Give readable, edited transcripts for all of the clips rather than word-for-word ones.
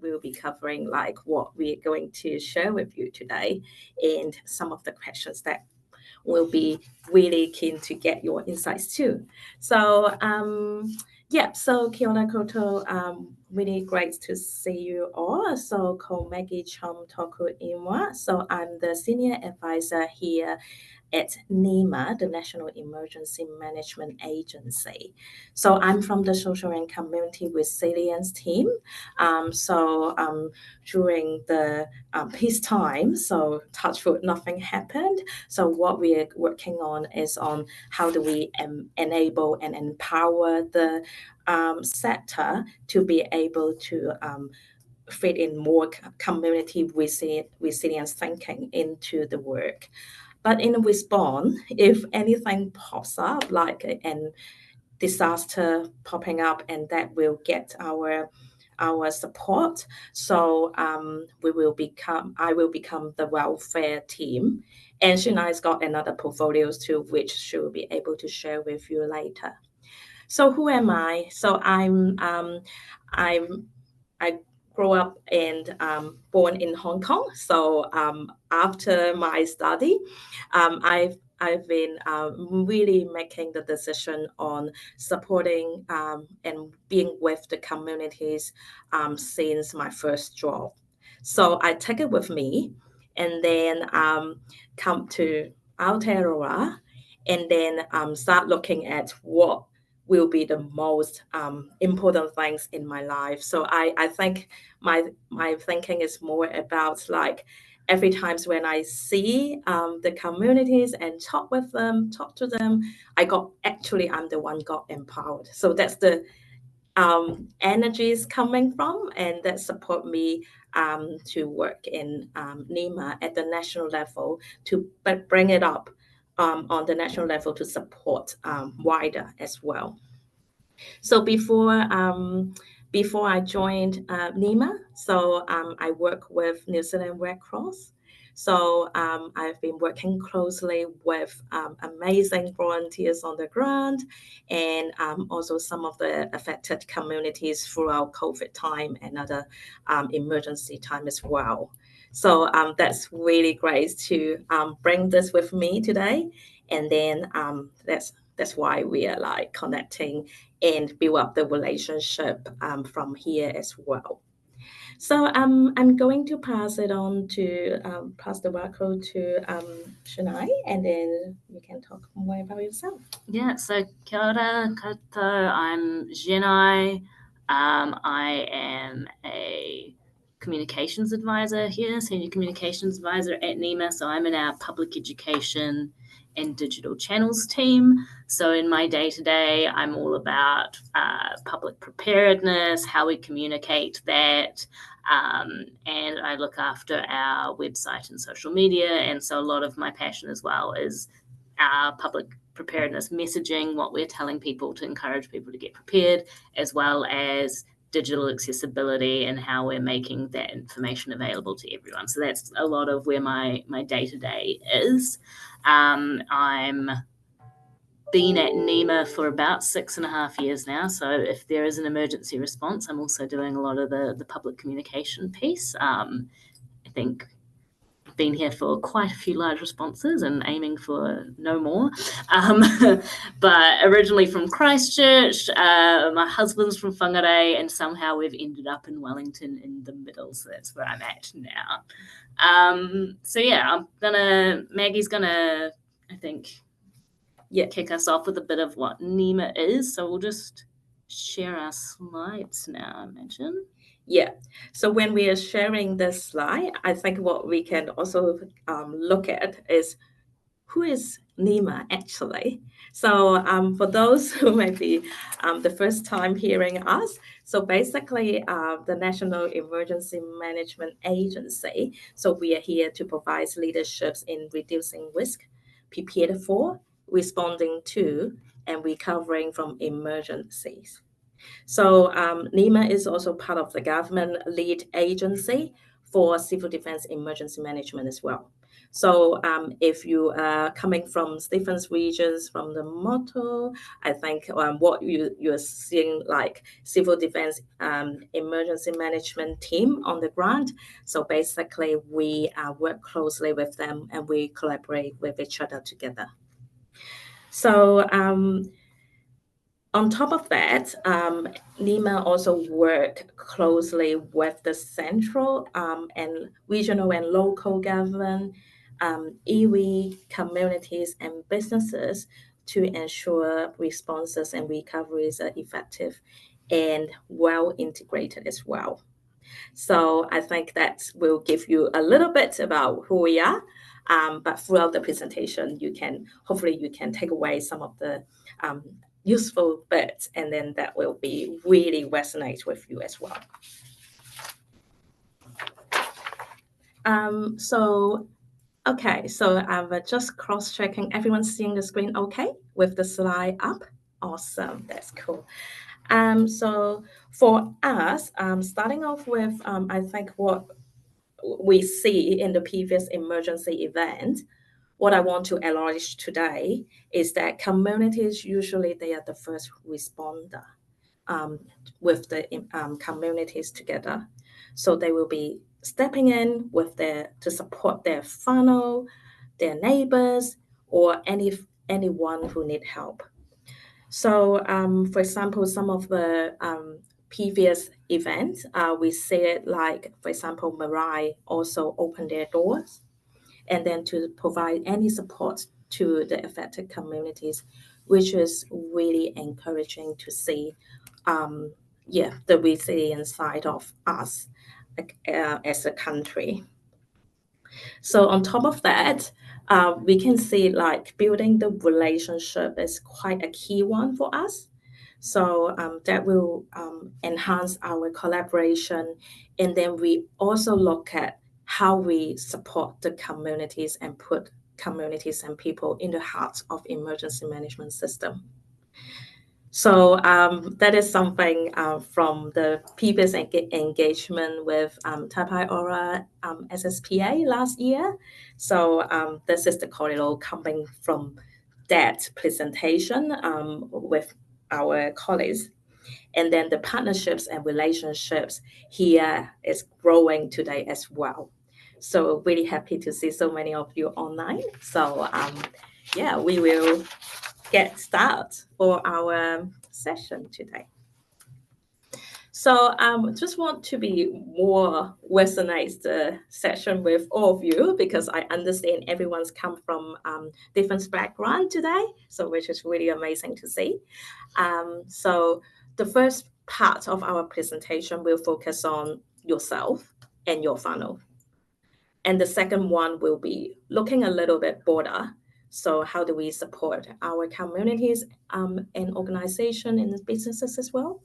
we'll be covering like what we're going to share with you today, and some of the questions that we'll be really keen to get your insights too. So so kia ora koutou, really great to see you all. So ko Maggie Chom toku inwa. So I'm the senior advisor here at NEMA, the National Emergency Management Agency. So I'm from the Social and Community Resilience team. During the peacetime, so touch wood, nothing happened. So what we're working on is on how do we enable and empower the sector to be able to fit in more community resilience thinking into the work. But in response, if anything pops up, like a disaster popping up, and that will get our support. So I will become the welfare team, and Shunai's got another portfolios too, which she will be able to share with you later. So who am I? So I grew up and born in Hong Kong. So after my study, I've been really making the decision on supporting and being with the communities since my first job. So I take it with me, and then come to Aotearoa, and then start looking at what will be the most important things in my life. So I think my thinking is more about like every times when I see the communities and talk to them, I'm the one got empowered. So that's the energies coming from, and that support me to work in NEMA at the national level to bring it up on the national level to support wider as well. So before I joined NEMA, so I work with New Zealand Red Cross. So I've been working closely with amazing volunteers on the ground, and also some of the affected communities throughout COVID time and other emergency time as well. So that's really great to bring this with me today, and then that's why we are like connecting and build up the relationship from here as well. So I'm going to pass it on to pass the workload to Shania, and then you can talk more about yourself. Yeah, so kia ora koutou, I'm Jenai. I am a communications advisor here, senior communications advisor at NEMA. So I'm in our public education and digital channels team. So in my day-to-day, I'm all about public preparedness, how we communicate that, and I look after our website and social media. And so a lot of my passion as well is our public preparedness messaging, what we're telling people to encourage people to get prepared, as well as digital accessibility and how we're making that information available to everyone. So that's a lot of where my day-to-day is. I'm been at NEMA for about 6.5 years now. So if there is an emergency response, I'm also doing a lot of the public communication piece. I think I've been here for quite a few large responses and aiming for no more. But originally from Christchurch, my husband's from Whangarei, and somehow we've ended up in Wellington in the middle. So that's where I'm at now. So yeah, Maggie's gonna, I think, kick us off with a bit of what NEMA is. So we'll just share our slides now, I imagine. Yeah. So when we are sharing this slide, I think what we can also look at is who is NEMA actually. So for those who may be the first time hearing us, so basically the National Emergency Management Agency. So we are here to provide leaderships in reducing risk, prepared for, responding to, and recovering from emergencies. So NEMA is also part of the government lead agency for civil defense emergency management as well. So if you are coming from Stephen's regions, from the motto, I think what you're seeing like civil defense emergency management team on the ground. So basically we work closely with them and we collaborate with each other together. So on top of that, NEMA also work closely with the central and regional and local government, iwi, communities, and businesses to ensure responses and recoveries are effective and well integrated as well. So I think that will give you a little bit about who we are. But throughout the presentation, hopefully you can take away some of the useful bits, and then that will be really resonate with you as well. So I'm just cross-checking. Everyone's seeing the screen okay with the slide up? Awesome, that's cool. So for us, starting off with, I think what we see in the previous emergency event, what I want to acknowledge today is that communities, usually they are the first responder with the communities together. So they will be stepping in to support their whānau, their neighbors, or anyone who need help. So, for example, some of the previous events, we see it like, for example, Marai also opened their doors and then to provide any support to the affected communities, which is really encouraging to see, the resilient side of us as a country. So on top of that, we can see like building the relationship is quite a key one for us. So that will enhance our collaboration. And then we also look at how we support the communities and put communities and people in the heart of emergency management system. So that is something from the previous engagement with Aotearoa SSPA last year. So this is the Korero coming from that presentation with our colleagues. And then the partnerships and relationships here is growing today as well. So really happy to see so many of you online. So we will get started for our session today. So just want to be more resonate the session with all of you because I understand everyone's come from different background today, so which is really amazing to see. So the first part of our presentation will focus on yourself and your whānau. And the second one will be looking a little bit broader. So how do we support our communities and organization and businesses as well?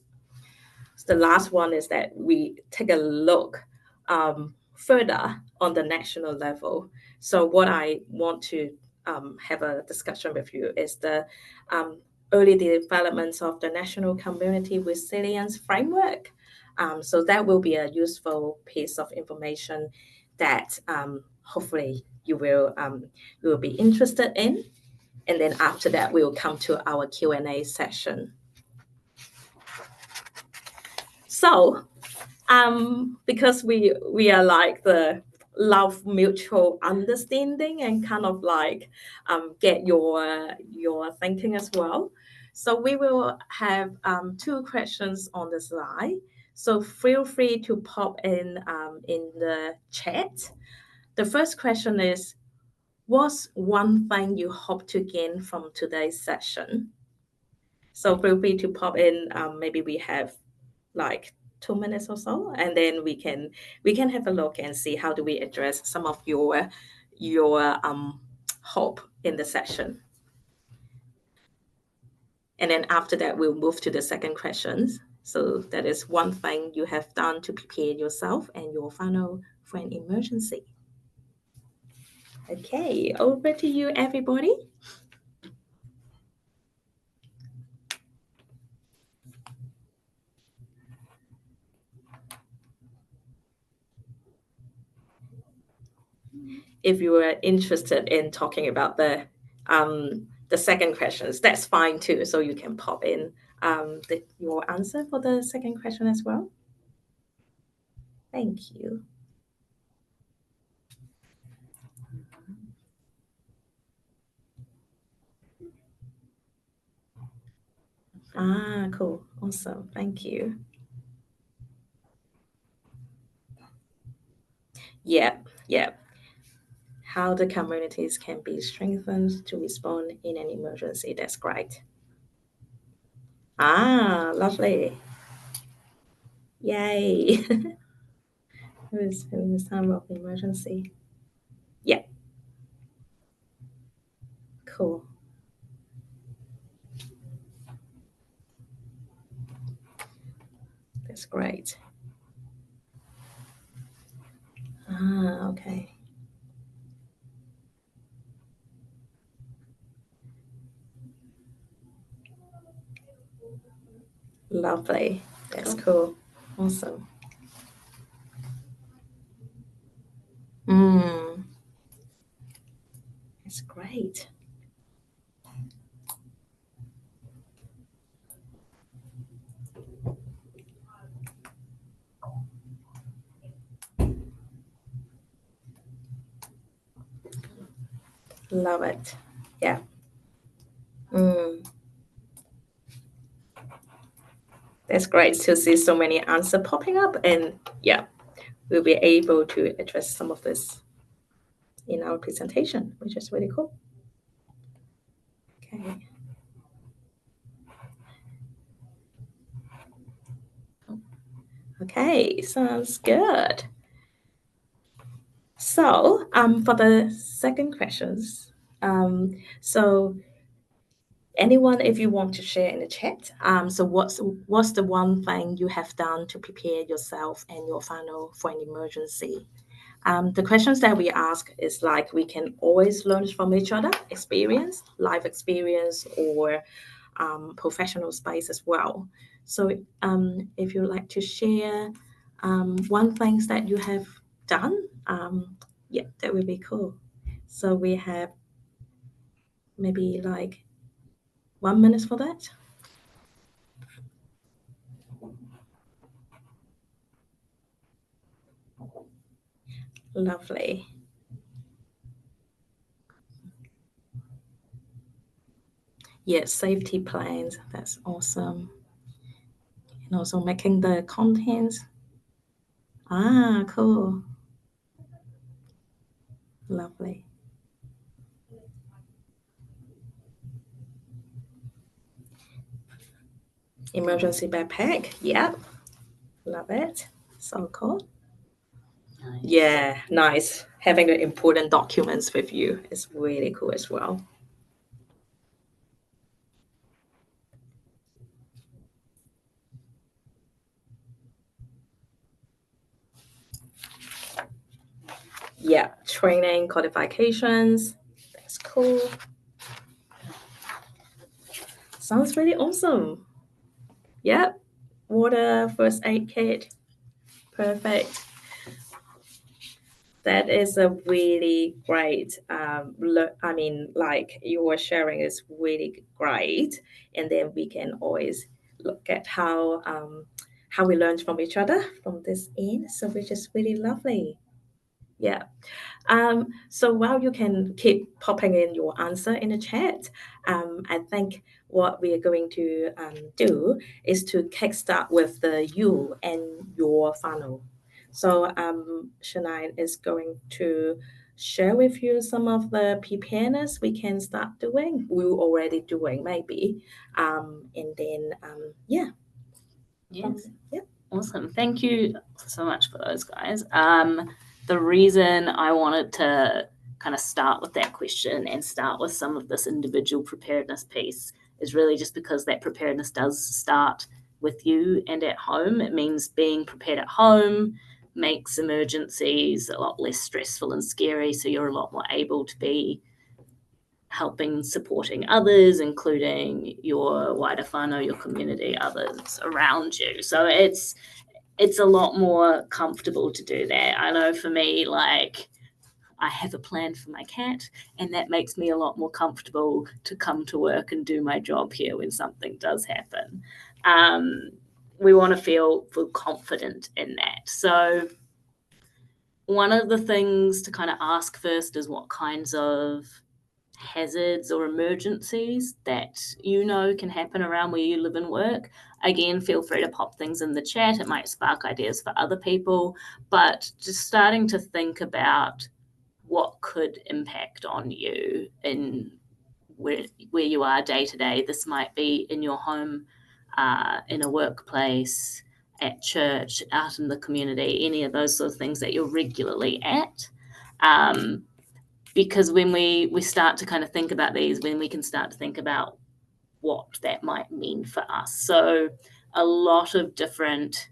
So the last one is that we take a look further on the national level. So what I want to have a discussion with you is the early developments of the National Community Resilience Framework. So that will be a useful piece of information that hopefully you will be interested in. And then after that, we will come to our Q&A session. So because we are like the love mutual understanding and kind of like get your thinking as well. So we will have 2 questions on the slide. So feel free to pop in the chat. The first question is, what's one thing you hope to gain from today's session? So feel free to pop in. Maybe we have like 2 minutes or so, and then we can have a look and see how do we address some of your hope in the session. And then after that, we'll move to the second questions. So that is one thing you have done to prepare yourself and your whānau for an emergency. Okay, over to you, everybody. if you are interested in talking about the second questions, that's fine too. So you can pop in your answer for the second question as well. Thank you. Ah, cool. Awesome. Thank you. Yeah, yeah. How the communities can be strengthened to respond in an emergency. That's great. Ah, lovely. Yay. Who is in this time of emergency? Yeah, cool. That's great. Ah, okay. Lovely. That's cool. Awesome. That's great. Love it. Yeah. That's great to see so many answers popping up, and yeah, we'll be able to address some of this in our presentation, which is really cool. Okay. Okay, sounds good. So, for the second questions, so anyone, if you want to share in the chat, so what's the one thing you have done to prepare yourself and your whānau for an emergency? The questions that we ask is like we can always learn from each other, experience, life experience, or professional space as well. So if you'd like to share one things that you have done, yeah, that would be cool. So we have maybe like 1 minute for that. Lovely. Yes, safety plans. That's awesome. And also making the contents. Ah, cool. Lovely. Emergency backpack. Yep. Love it. So cool. Nice. Yeah, nice. Having the important documents with you is really cool as well. Yeah, training, qualifications. That's cool. Sounds really awesome. Yep. Water, first aid kit. Perfect. That is a really great. I mean, like your sharing is really great, and then we can always look at how we learn from each other from this end. So which is really lovely. Yeah. So while you can keep popping in your answer in the chat, I think what we are going to do is to kickstart with the you and your funnel. So Shania is going to share with you some of the preparedness we can start doing. We're already doing maybe, and then yeah. Yes. Yeah. Awesome. Thank you so much for those guys. The reason I wanted to kind of start with that question and start with some of this individual preparedness piece is really just because that preparedness does start with you and at home. It means being prepared at home makes emergencies a lot less stressful and scary, so you're a lot more able to be helping, supporting others, including your wider whānau, your community, others around you. So it's a lot more comfortable to do that. I know for me, like, I have a plan for my cat, and that makes me a lot more comfortable to come to work and do my job here when something does happen. We want to feel confident in that. So one of the things to kind of ask first is what kinds of hazards or emergencies that can happen around where you live and work. Again, feel free to pop things in the chat. It might spark ideas for other people, but just starting to think about what could impact on you in where you are day to day. This might be in your home, in a workplace, at church, out in the community, any of those sort of things that you're regularly at. Because when we start to kind of think about these, when we can start to think about what that might mean for us. So a lot of different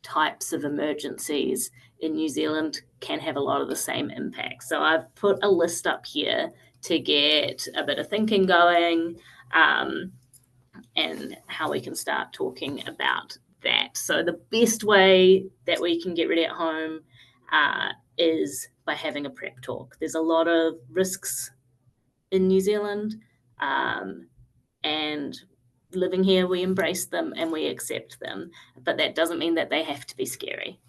types of emergencies in New Zealand can have a lot of the same impact. So I've put a list up here to get a bit of thinking going, and how we can start talking about that. So the best way that we can get ready at home is by having a prep talk. There's a lot of risks in New Zealand, and living here, we embrace them and we accept them, but that doesn't mean that they have to be scary.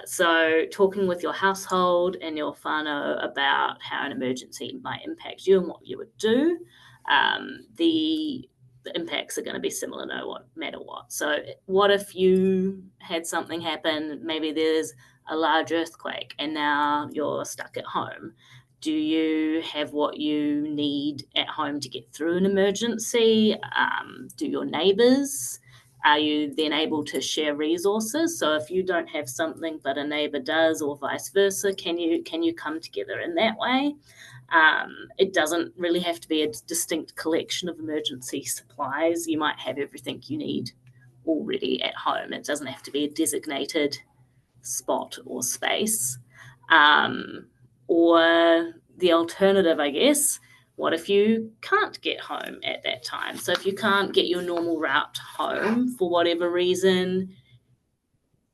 So talking with your household and your whānau about how an emergency might impact you and what you would do, the impacts are going to be similar no matter what. So what if you had something happen, maybe there's a large earthquake and now you're stuck at home? Do you have what you need at home to get through an emergency? Do your neighbours? Are you then able to share resources? So if you don't have something but a neighbour does, or vice versa, can you come together in that way? It doesn't really have to be a distinct collection of emergency supplies. You might have everything you need already at home. It doesn't have to be a designated spot or space. Or the alternative, I guess, what if you can't get home at that time? So if you can't get your normal route home for whatever reason,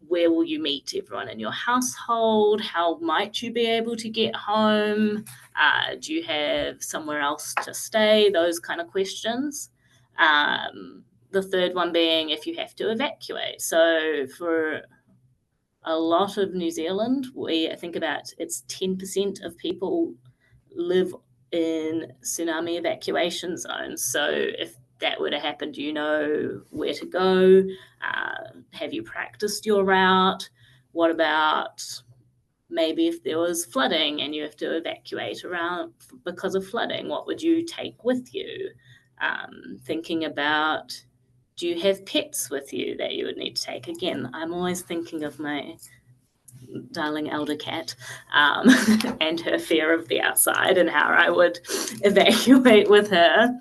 where will you meet everyone in your household? How might you be able to get home? Do you have somewhere else to stay? Those kind of questions. The third one being if you have to evacuate. So for a lot of New Zealand, we think about it's 10% of people live in tsunami evacuation zones. So if that were to happen, do you know where to go? Have you practiced your route? What about maybe if there was flooding and you have to evacuate around because of flooding? What would you take with you? Thinking about, do you have pets with you that you would need to take? Again, I'm always thinking of my darling elder cat, and her fear of the outside and how I would evacuate with her.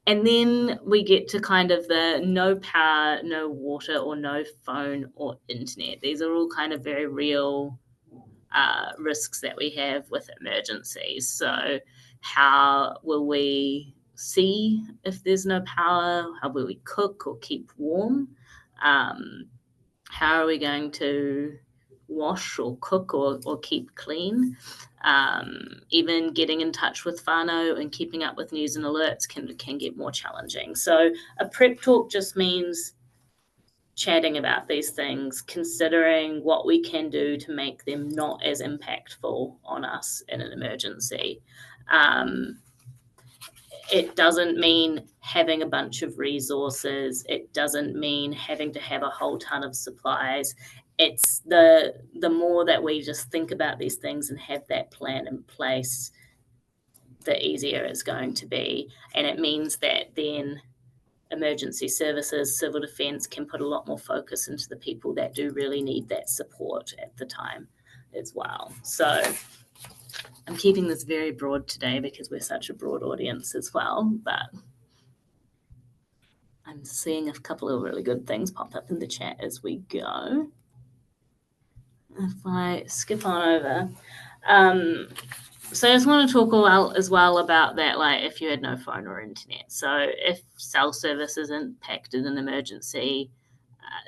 And then we get to kind of the no power, no water, or no phone or internet. These are all kind of very real risks that we have with emergencies. So how will we see if there's no power? How will we cook or keep warm? How are we going to wash or cook or keep clean? Even getting in touch with whānau and keeping up with news and alerts can get more challenging. So a prep talk just means chatting about these things, considering what we can do to make them not as impactful on us in an emergency. It doesn't mean having a bunch of resources. It doesn't mean having to have a whole ton of supplies. It's the more that we just think about these things and have that plan in place, the easier it's going to be. And it means that then emergency services, civil defence can put a lot more focus into the people that do really need that support at the time as well. So I'm keeping this very broad today because we're such a broad audience as well, but I'm seeing a couple of really good things pop up in the chat as we go. If I skip on over. So I just want to talk as well about that, like if you had no phone or internet. So if cell service is impacted in an emergency,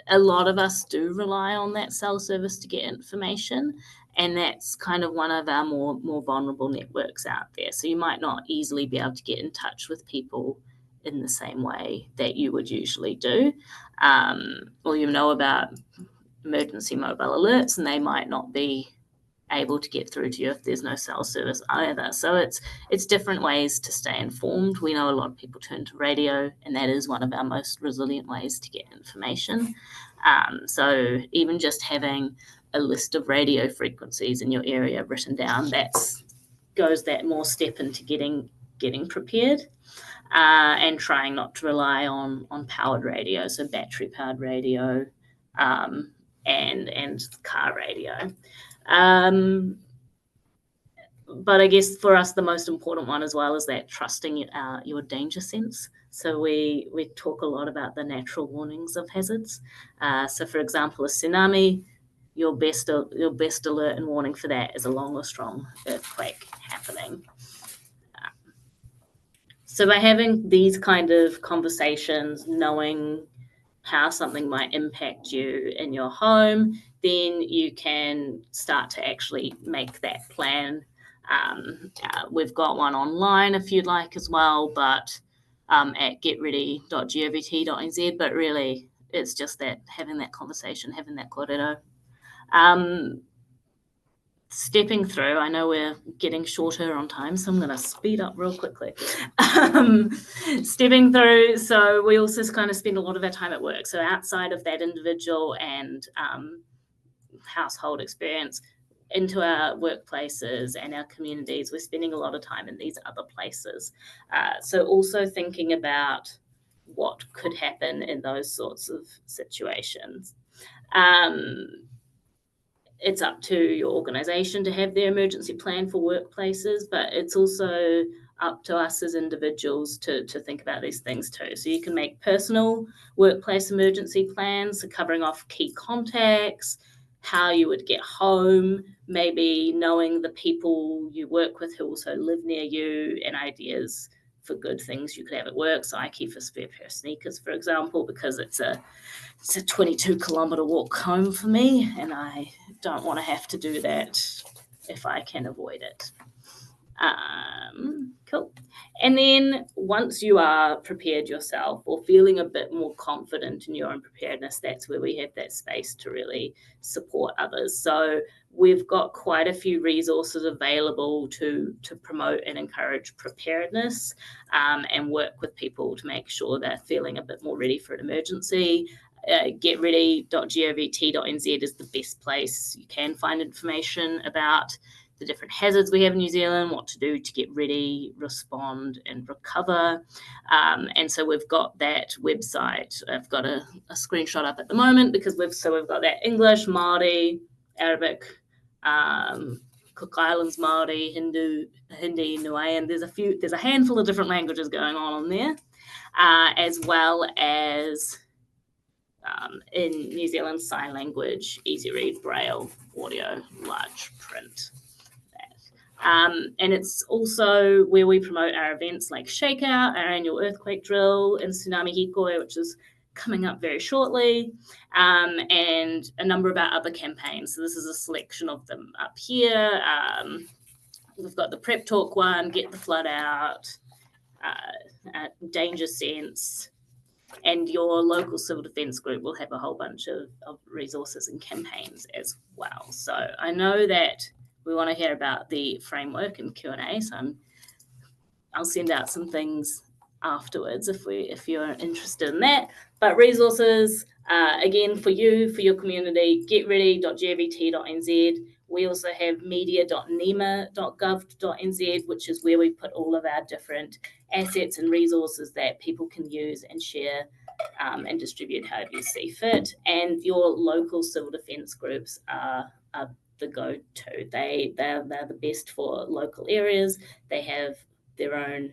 a lot of us do rely on that cell service to get information, and that's kind of one of our more vulnerable networks out there. So you might not easily be able to get in touch with people in the same way that you would usually do. Or you know about emergency mobile alerts, and they might not be able to get through to you if there's no cell service either. So it's different ways to stay informed. We know a lot of people turn to radio, and that is one of our most resilient ways to get information. So even just having a list of radio frequencies in your area written down, goes that more step into getting prepared. And trying not to rely on powered radio, so battery powered radio, and car radio. But I guess for us, the most important one as well is that trusting your danger sense. So we talk a lot about the natural warnings of hazards. So for example, a tsunami, your best alert and warning for that is a long or strong earthquake happening. So by having these kind of conversations, knowing how something might impact you in your home, then you can start to actually make that plan. We've got one online if you'd like as well, but at getready.govt.nz, but really it's just that having that conversation, having that korero. Stepping through, I know we're getting shorter on time, so I'm going to speed up real quickly. Stepping through, so we also kind of spend a lot of our time at work. So outside of that individual and household experience, into our workplaces and our communities, we're spending a lot of time in these other places. So also thinking about what could happen in those sorts of situations. It's up to your organisation to have their emergency plan for workplaces, but it's also up to us as individuals to think about these things too. So you can make personal workplace emergency plans, so covering off key contacts, how you would get home, maybe knowing the people you work with who also live near you, and ideas for good things you could have at work. So I keep a spare pair of sneakers, for example, because it's a 22-kilometre walk home for me, and I don't want to have to do that if I can avoid it. Cool. And then once you are prepared yourself or feeling a bit more confident in your own preparedness, that's where we have that space to really support others. So we've got quite a few resources available to promote and encourage preparedness, and work with people to make sure they're feeling a bit more ready for an emergency. Getready.govt.nz is the best place you can find information about the different hazards we have in New Zealand, what to do to get ready, respond, and recover. And so we've got that website. I've got a screenshot up at the moment because we've got that English, Māori, Arabic, Cook Islands Māori, Hindi, Niuean. There's a handful of different languages going on there, as well as in New Zealand Sign Language, Easy Read, Braille, Audio, Large Print. And it's also where we promote our events like Shakeout, our annual earthquake drill, and Tsunami Hikoi, which is coming up very shortly, and a number of our other campaigns. So this is a selection of them up here. We've got the Prep Talk one, Get the Flood Out, Danger Sense, and your local civil defence group will have a whole bunch of resources and campaigns as well. So I know that we want to hear about the framework and Q&A, so I'll send out some things afterwards if you're interested in that. But resources, again, for you, for your community, getready.govt.nz. We also have media.nema.gov.nz, which is where we put all of our different assets and resources that people can use and share and distribute however you see fit. And your local civil defence groups are the go-to. They're the best for local areas. They have their own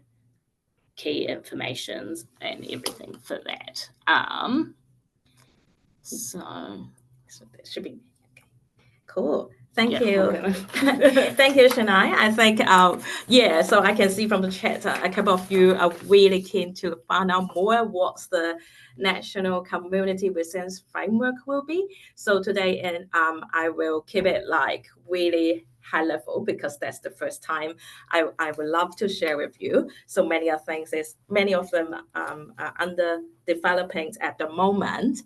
key informations and everything for that. So that should be okay. Cool. Thank you. Thank you, Shania. I think, so I can see from the chat, a couple of you are really keen to find out more what's the National Community Resilience Framework will be. So today, and I will keep it like really high level because that's the first time I would love to share with you. So many of them are under developing at the moment.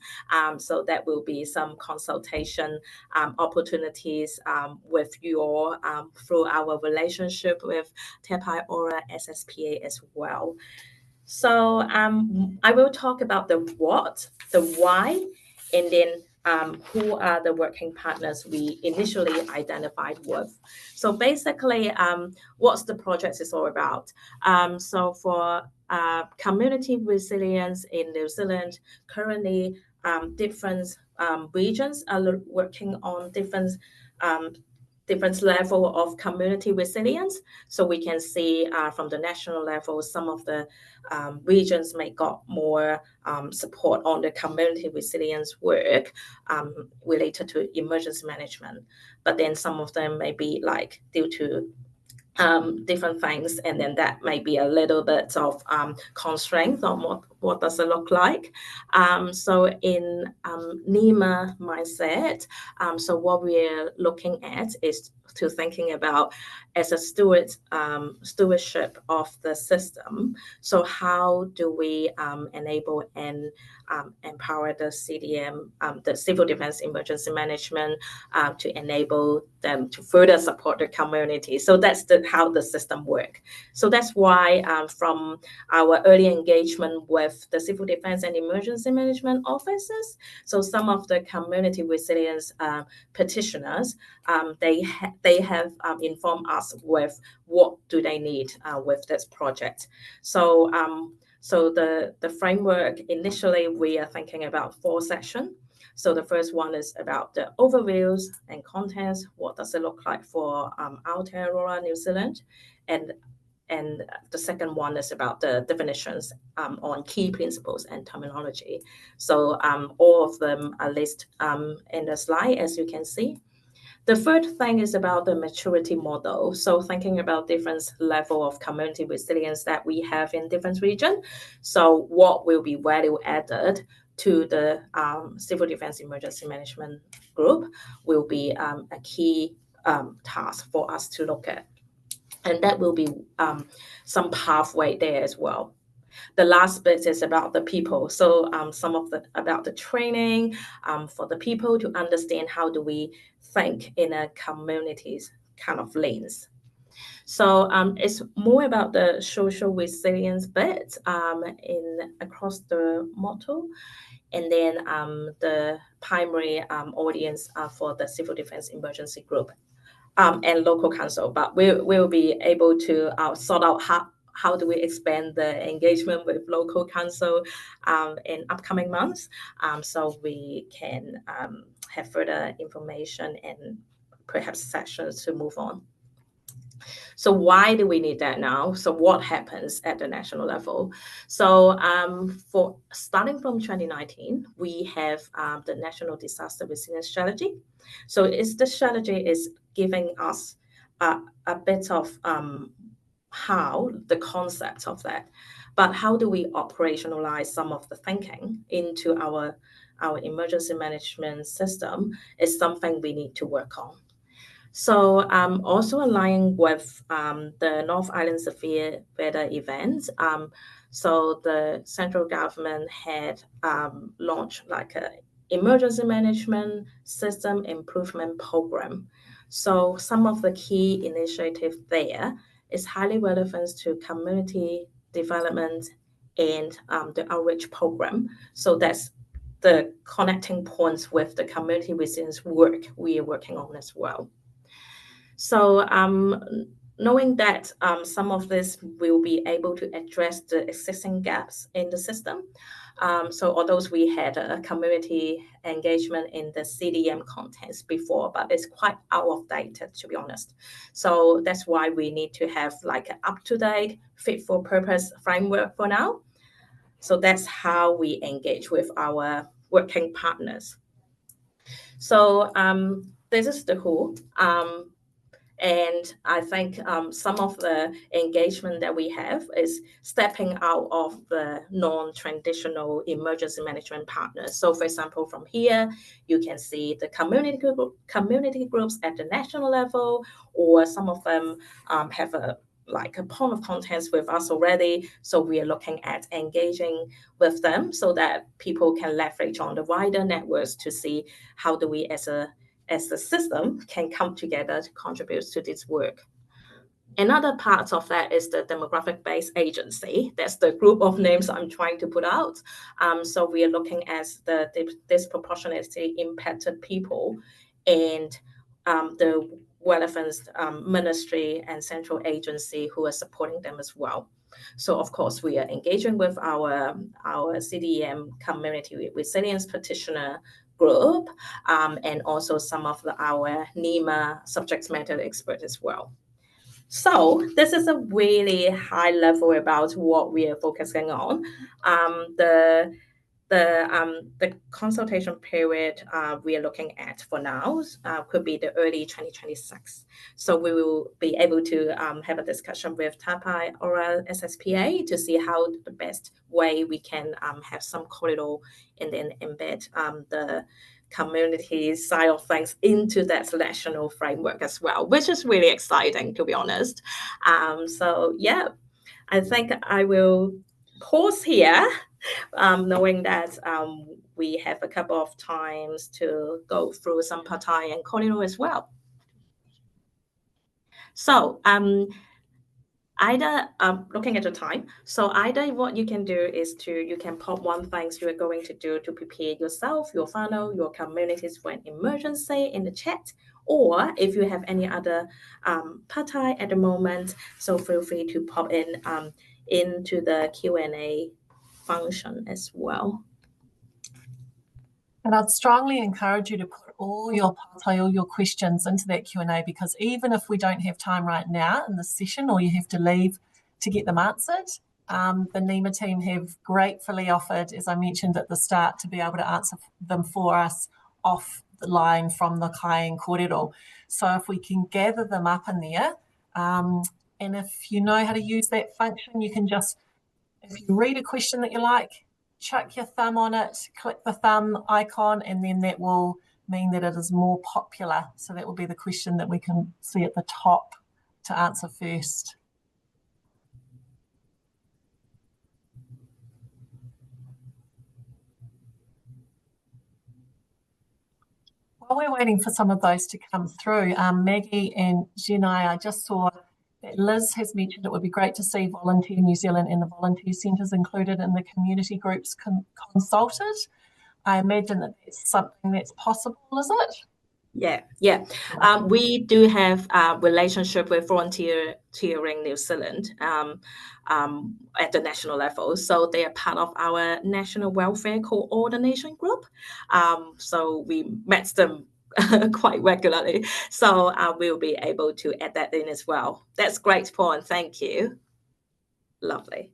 So that will be some consultation opportunities with you all through our relationship with Te Aotearoa SSPA as well. So I will talk about the what, the why, and then who are the working partners we initially identified with. So basically, what's the project is all about. So for community resilience in New Zealand, currently different regions are working on different level of community resilience. So we can see from the national level, some of the regions may got more support on the community resilience work related to emergency management. But then some of them may be like due to different things, and then that may be a little bit of constraint on what does it look like. So in NEMA mindset, so what we're looking at is to thinking about as a stewardship of the system. So how do we enable and empower the CDM, the Civil Defense Emergency Management, to enable them to further support the community. So that's how the system works. So that's why from our early engagement with the Civil Defense and Emergency Management officers, so some of the community resilience petitioners, they have informed us with what do they need with this project. So the framework, initially we are thinking about 4 sections. So the first one is about the overviews and contents. What does it look like for Aotearoa, New Zealand? And the second one is about the definitions on key principles and terminology. So all of them are listed in the slide, as you can see. The third thing is about the maturity model. So thinking about different level of community resilience that we have in different regions. So what will be value added to the Civil Defense Emergency Management Group will be a key task for us to look at. And that will be some pathway there as well. The last bit is about the people. So about the training for the people to understand how do we think in a community's kind of lens. So it's more about the social resilience bit across the motto. And then the primary audience for the Civil Defense Emergency Group and local council. But we'll be able to sort out how do we expand the engagement with local council in upcoming months, so we can have further information and perhaps sessions to move on. So why do we need that now? So what happens at the national level? So for starting from 2019, we have the National Disaster Resilience Strategy. So the strategy is giving us a bit of how the concept of that, but how do we operationalize some of the thinking into our emergency management system is something we need to work on. So also aligning with the North Island severe weather events. So the central government had launched like a emergency management system improvement program. So some of the key initiatives there is highly relevant to community development and the outreach program. So that's the connecting points with the community resilience work we are working on as well. So knowing that some of this will be able to address the existing gaps in the system. So although we had a community engagement in the CDM context before, but it's quite out of date, to be honest. So that's why we need to have like an up-to-date, fit-for-purpose framework for now. So that's how we engage with our working partners. So this is the who. And I think some of the engagement that we have is stepping out of the non-traditional emergency management partners. So for example, from here, you can see the community groups at the national level, or some of them have a point of contacts with us already. So we are looking at engaging with them so that people can leverage on the wider networks to see how do we as the system can come together to contribute to this work. Another part of that is the demographic-based agency. That's the group of names I'm trying to put out. So we are looking at the disproportionately impacted people and the relevant ministry and central agency who are supporting them as well. So of course, we are engaging with our CDM community resilience practitioner group, and also some of our NEMA subject matter experts as well. So this is a really high level about what we are focusing on. The consultation period we are looking at for now could be the early 2026. So we will be able to have a discussion with Aotearoa SSPA to see how the best way we can have some corridor and then embed the community side of things into that national framework as well, which is really exciting, to be honest. So yeah, I think I will pause here, knowing that we have a couple of times to go through some patai and Korero as well. So either looking at the time, so either what you can do is you can pop one things you are going to do to prepare yourself, your whānau, your communities for an emergency in the chat, or if you have any other patai at the moment, so feel free to pop in into the Q&A function as well. And I'd strongly encourage you to put all your patai, all your questions into that Q&A, because even if we don't have time right now in this session, or you have to leave to get them answered, the NEMA team have gratefully offered, as I mentioned at the start, to be able to answer them for us off the line from the Kai and Korero. So if we can gather them up in there, and if you know how to use that function, you can just, if you read a question that you like, chuck your thumb on it, click the thumb icon, and then that will mean that it is more popular. So that will be the question that we can see at the top to answer first. While we're waiting for some of those to come through, Maggie and Jenai, I just saw that Liz has mentioned it would be great to see Volunteer New Zealand and the volunteer centres included in the community groups consulted. I imagine that that's something that's possible, is it? Yeah. We do have a relationship with Volunteering New Zealand at the national level. So they are part of our National Welfare Coordination Group. So we met them quite regularly. So we'll be able to add that in as well. That's great, Paul, and thank you. Lovely.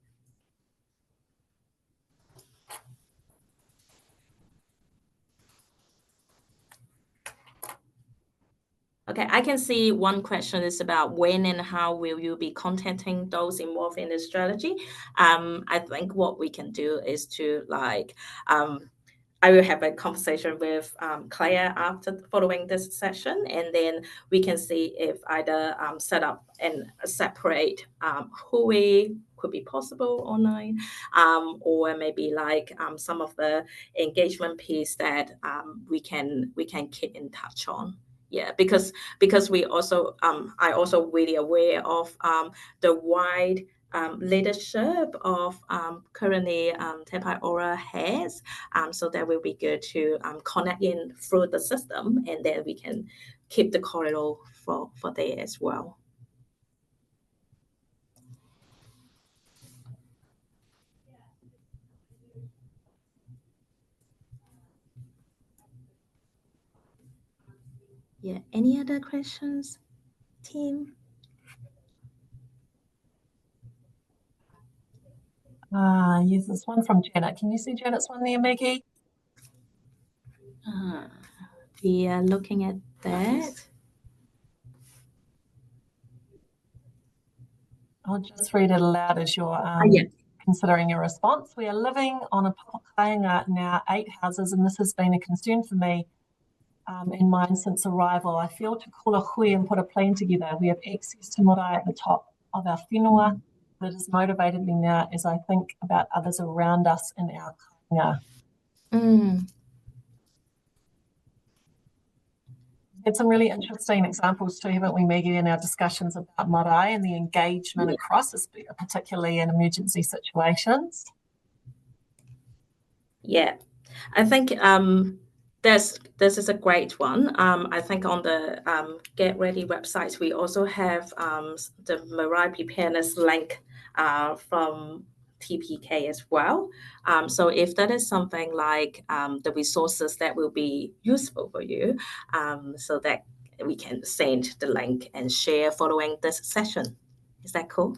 Okay, I can see one question is about when and how will you be contacting those involved in the strategy. I think what we can do is to I will have a conversation with Claire following this session, and then we can see if either set up and separate who we could be possible online, or maybe some of the engagement piece that we can keep in touch on. Yeah, because we also I also really aware of the wide leadership of currently Te Ora has, so that will be good to connect in through the system, and then we can keep the corridor for there as well. Yeah, any other questions, team? Yes, there's one from Janet. Can you see Janet's one there, Maggie? We are looking at that. I'll just read it aloud as you're considering your response. We are living on a papainga now, 8 houses, and this has been a concern for me in mine since arrival. I feel to call a hui and put a plan together. We have access to marae at the top of our whenua. That has motivated me now as I think about others around us in our kainga. Had some really interesting examples too, haven't we, Maggie, in our discussions about marae and the engagement across, particularly in emergency situations? Yeah, I think this is a great one. I think on the Get Ready website, we also have the marae preparedness link from TPK as well. So if that is something like the resources that will be useful for you, so that we can send the link and share following this session. Is that cool?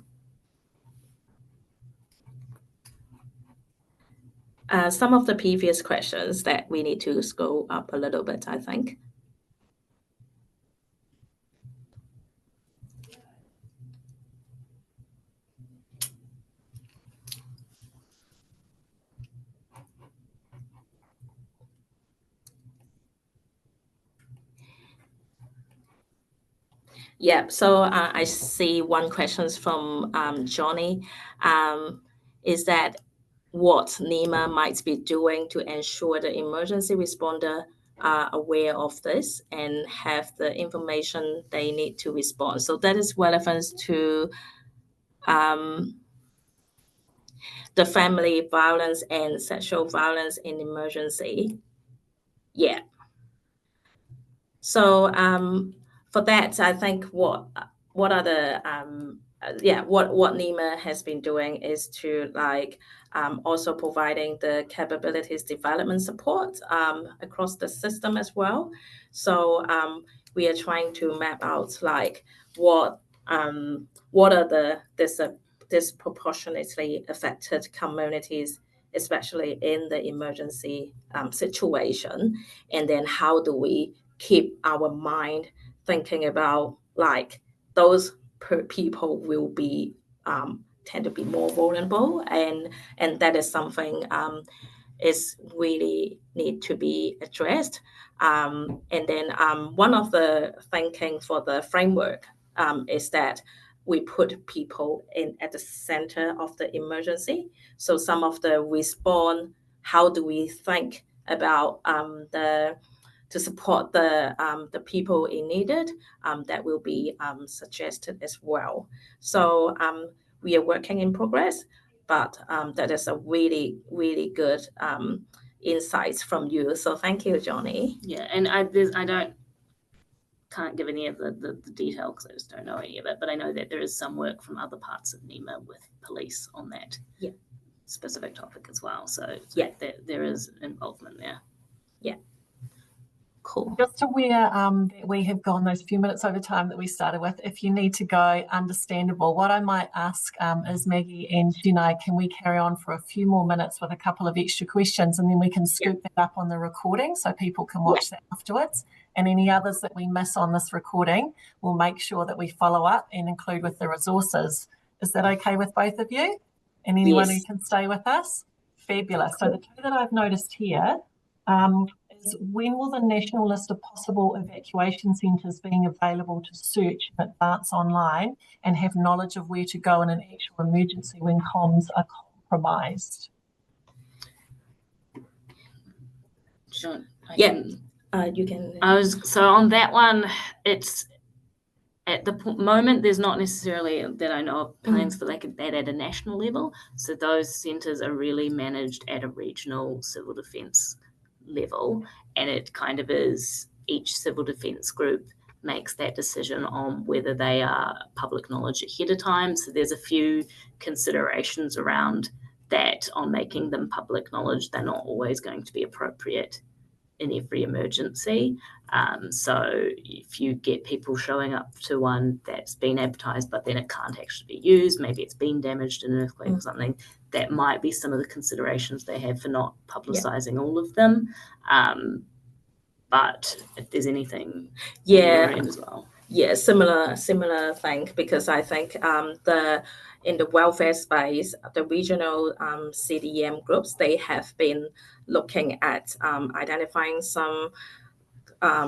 Some of the previous questions that we need to scroll up a little bit, I think. Yeah, so I see one question from Johnny, is that what NEMA might be doing to ensure the emergency responder are aware of this and have the information they need to respond. So that is relevant to the family violence and sexual violence in emergency. Yeah. So for that, I think what are the what NEMA has been doing is to also providing the capabilities development support across the system as well. So we are trying to map out what are the disproportionately affected communities, especially in the emergency situation, and then how do we keep our mind thinking about those people will be tend to be more vulnerable, and that is something is really need to be addressed. And then one of the thinking for the framework is that we put people at the center of the emergency. So some of the response, how do we think about to support the people in needed, that will be suggested as well. So we are working in progress, but that is a really, really good insights from you. So thank you, Johnny. Yeah, and I can't give any of the detail because I just don't know any of it, but I know that there is some work from other parts of NEMA with police on that specific topic as well. So there is involvement there. Yeah. Cool. Just aware that we have gone those few minutes over time that we started with. If you need to go, understandable. What I might ask is Maggie and Jenai, can we carry on for a few more minutes with a couple of extra questions, and then we can scoop that up on the recording so people can watch that afterwards. And any others that we miss on this recording, we'll make sure that we follow up and include with the resources. Is that okay with both of you? And anyone who can stay with us? Fabulous. So the two that I've noticed here is, when will the national list of possible evacuation centres being available to search in advance online and have knowledge of where to go in an actual emergency when comms are compromised? Sure. You can. So on that one, it's at the moment there's not necessarily that I know of plans for that at a national level. So those centres are really managed at a regional civil defence level, and it kind of is each civil defence group makes that decision on whether they are public knowledge ahead of time. So there's a few considerations around that on making them public knowledge. They're not always going to be appropriate in every emergency. So if you get people showing up to one that's been advertised but then it can't actually be used, maybe it's been damaged in an earthquake or something, that might be some of the considerations they have for not publicising all of them. but if there's anything on your end as well. Yeah, similar thing, because I think in the welfare space, the regional CDM groups, they have been looking at identifying some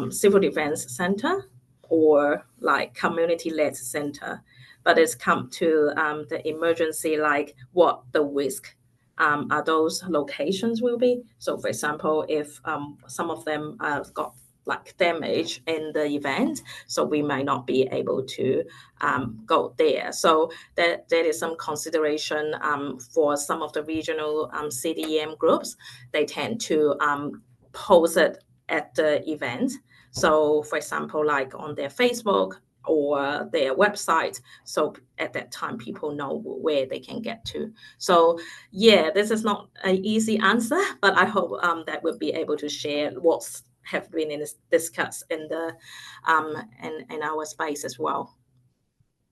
civil defense center or like community-led center, but it's come to the emergency, like what the risk are those locations will be. So for example, if some of them got like damage in the event, so we might not be able to go there. So there is some consideration for some of the regional CDM groups. They tend to post it at the event. So for example, like on their Facebook or their website, so at that time people know where they can get to. So yeah, this is not an easy answer, but I hope that we'll be able to share what's have been discussed in the in our space as well.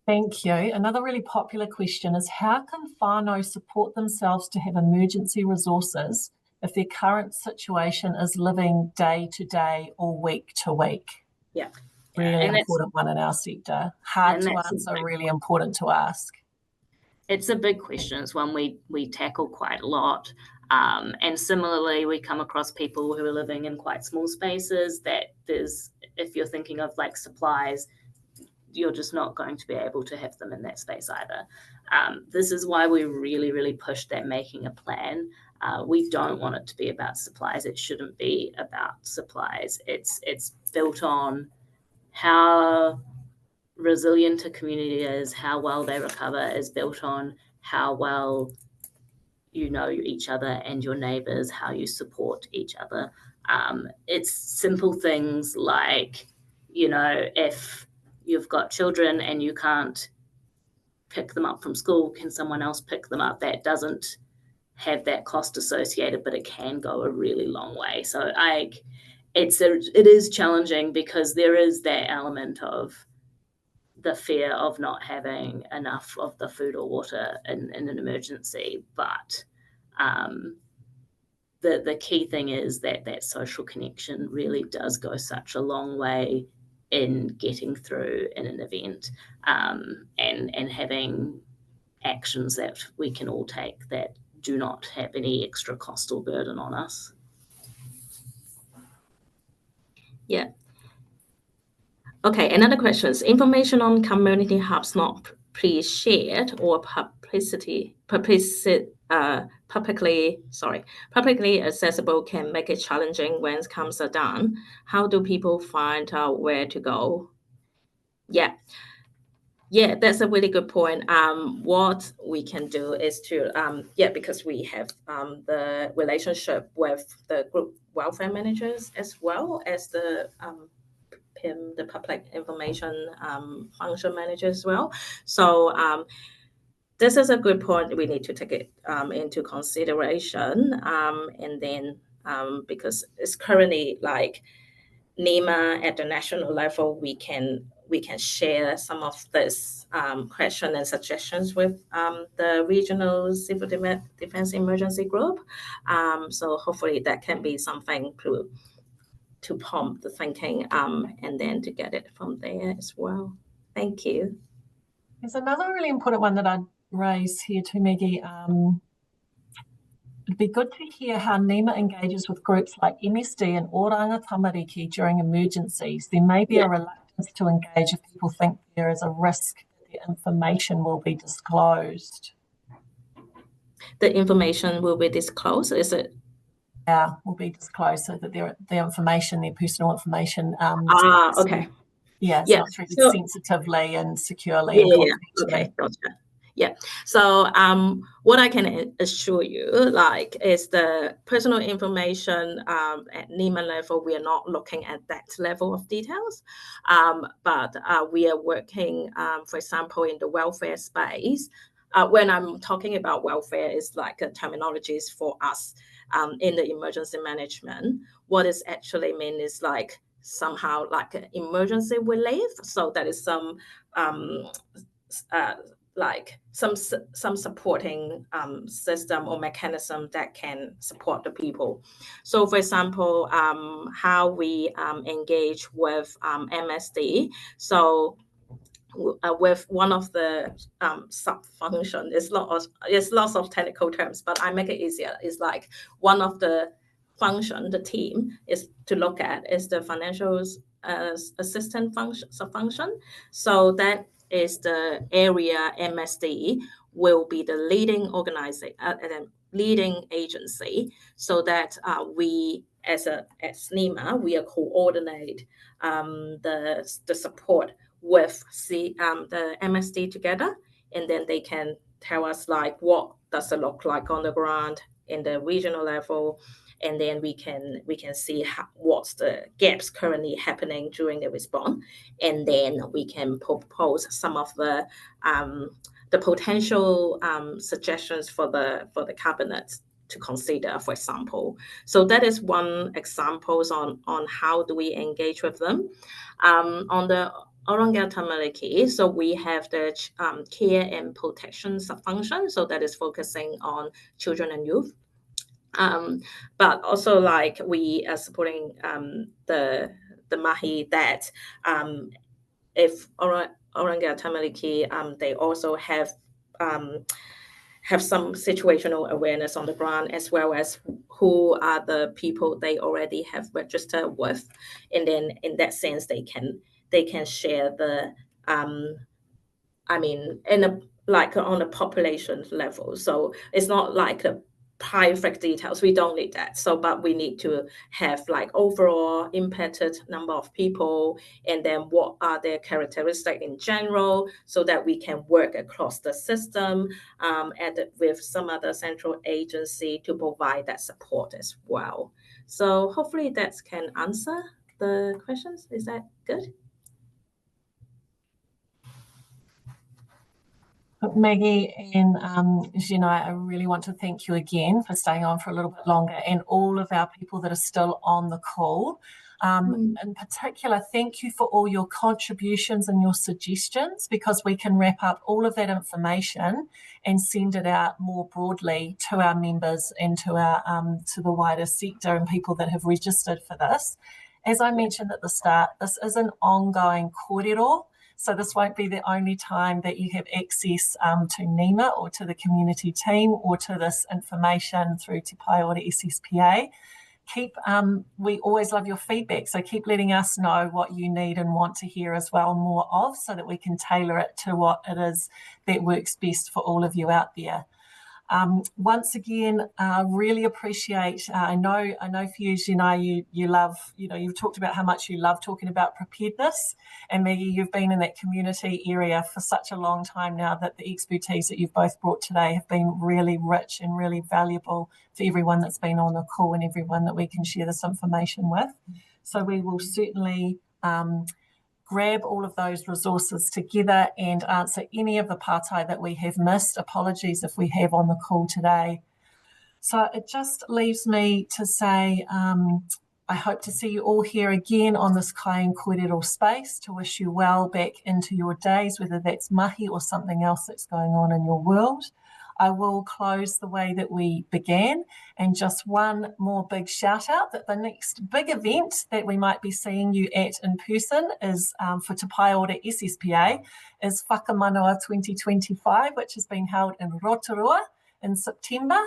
Thank you. Another really popular question is, how can whānau support themselves to have emergency resources if their current situation is living day to day or week to week? Yeah. Really important one in our sector. Hard to answer, really important to ask. It's a big question. It's one we tackle quite a lot. And similarly, we come across people who are living in quite small spaces that if you're thinking of like supplies, you're just not going to be able to have them in that space either. This is why we really, really push that making a plan. We don't want it to be about supplies. It shouldn't be about supplies. It's built on how resilient a community is, how well they recover is built on how well you know each other and your neighbors, how you support each other. It's simple things like, if you've got children and you can't pick them up from school, can someone else pick them up? That doesn't have that cost associated, but it can go a really long way. So it is challenging because there is that element of the fear of not having enough of the food or water in an emergency. But the key thing is that social connection really does go such a long way in getting through in an event, and having actions that we can all take that do not have any extra cost or burden on us. Yeah. Okay, another question is, information on community hubs not pre-shared or publicly accessible can make it challenging when camps are done. How do people find out where to go? Yeah, that's a really good point. What we can do is to, because we have the relationship with the group welfare managers as well as the PIM, the public information function manager as well. So this is a good point. We need to take it into consideration. And then because it's currently like NEMA at the national level, we can share some of this question and suggestions with the regional civil defense emergency group. So hopefully that can be something to prompt the thinking and then to get it from there as well. Thank you. There's another really important one that I'd raise here too, Maggie. It'd be good to hear how NEMA engages with groups like MSD and Oranga Tamariki during emergencies. There may be a reluctance to engage if people think there is a risk that the information will be disclosed. The information will be disclosed, is it? Yeah, will be disclosed so that their information, their personal information. Okay. Yeah, so it's treated sensitively and securely. Okay, gotcha. Yeah. So what I can assure you, is the personal information at NEMA level, we are not looking at that level of details. But we are working, for example, in the welfare space. When I'm talking about welfare, is like terminologies for us in the emergency management. What is actually mean is like somehow like an emergency relief. So that is some like some supporting system or mechanism that can support the people. So for example, how we engage with MSD. So with one of the sub-function, it's lots of technical terms, but I make it easier. It's like one of the function the team is to look at is the financial assistant function, sub-function. So that is the area MSD will be the leading leading agency, so that we as NEMA, we coordinate the support with the MSD together, and then they can tell us like what does it look like on the ground in the regional level, and then we can see what's the gaps currently happening during the response, and then we can propose some of the potential suggestions for the cabinet to consider, for example. So that is one examples on how do we engage with them. On the Oranga Tamariki, so we have the care and protection sub-function, so that is focusing on children and youth. But also like we are supporting the Mahi that if Oranga Tamariki, they also have some situational awareness on the ground, as well as who are the people they already have registered with, and then in that sense they can share the I mean on a population level. So it's not like a private details, we don't need that. So but we need to have like overall impacted number of people, and then what are their characteristics in general, so that we can work across the system and with some other central agency to provide that support as well. So hopefully that can answer the questions. Is that good? Maggie and Jenai, I really want to thank you again for staying on for a little bit longer, and all of our people that are still on the call. In particular, thank you for all your contributions and your suggestions, because we can wrap up all of that information and send it out more broadly to our members and to our to the wider sector and people that have registered for this. As I mentioned at the start, this is an ongoing korero. So this won't be the only time that you have access to NEMA or to the community team or to this information through Te Paiora SSPA. We always love your feedback, so keep letting us know what you need and want to hear as well more of, so that we can tailor it to what it is that works best for all of you out there. Once again, really appreciate, I know for you, Jenai, you love, you've talked about how much you love talking about preparedness, and Maggie, you've been in that community area for such a long time now that the expertise that you've both brought today have been really rich and really valuable for everyone that's been on the call and everyone that we can share this information with. So we will certainly grab all of those resources together and answer any of the pātai that we have missed. Apologies if we have on the call today. So it just leaves me to say I hope to see you all here again on this Kai and Korero space, to wish you well back into your days, whether that's mahi or something else that's going on in your world. I will close the way that we began, and just one more big shout out that the next big event that we might be seeing you at in person is for Te Paiora SSPA is Whakamanawa 2025, which has been held in Rotorua in September.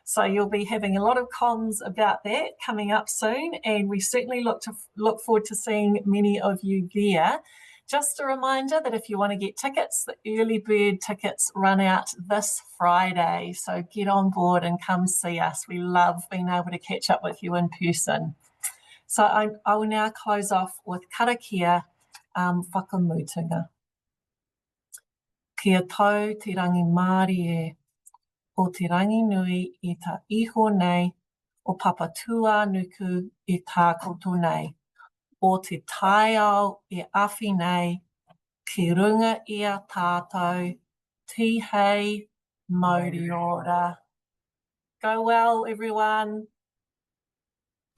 So you'll be having a lot of comms about that coming up soon, and we certainly look forward to seeing many of you there. Just a reminder that if you want to get tickets, the early bird tickets run out this Friday. So get on board and come see us. We love being able to catch up with you in person. So I will now close off with karakia whakamutunga. Kia tau te rangi Māori e, o te rangi nui i ta iho nei, o papatua nuku i tā koto nei. O te taiao e awhi nei, ki runga ia tātou, tihei, mauri ora. Go well, everyone.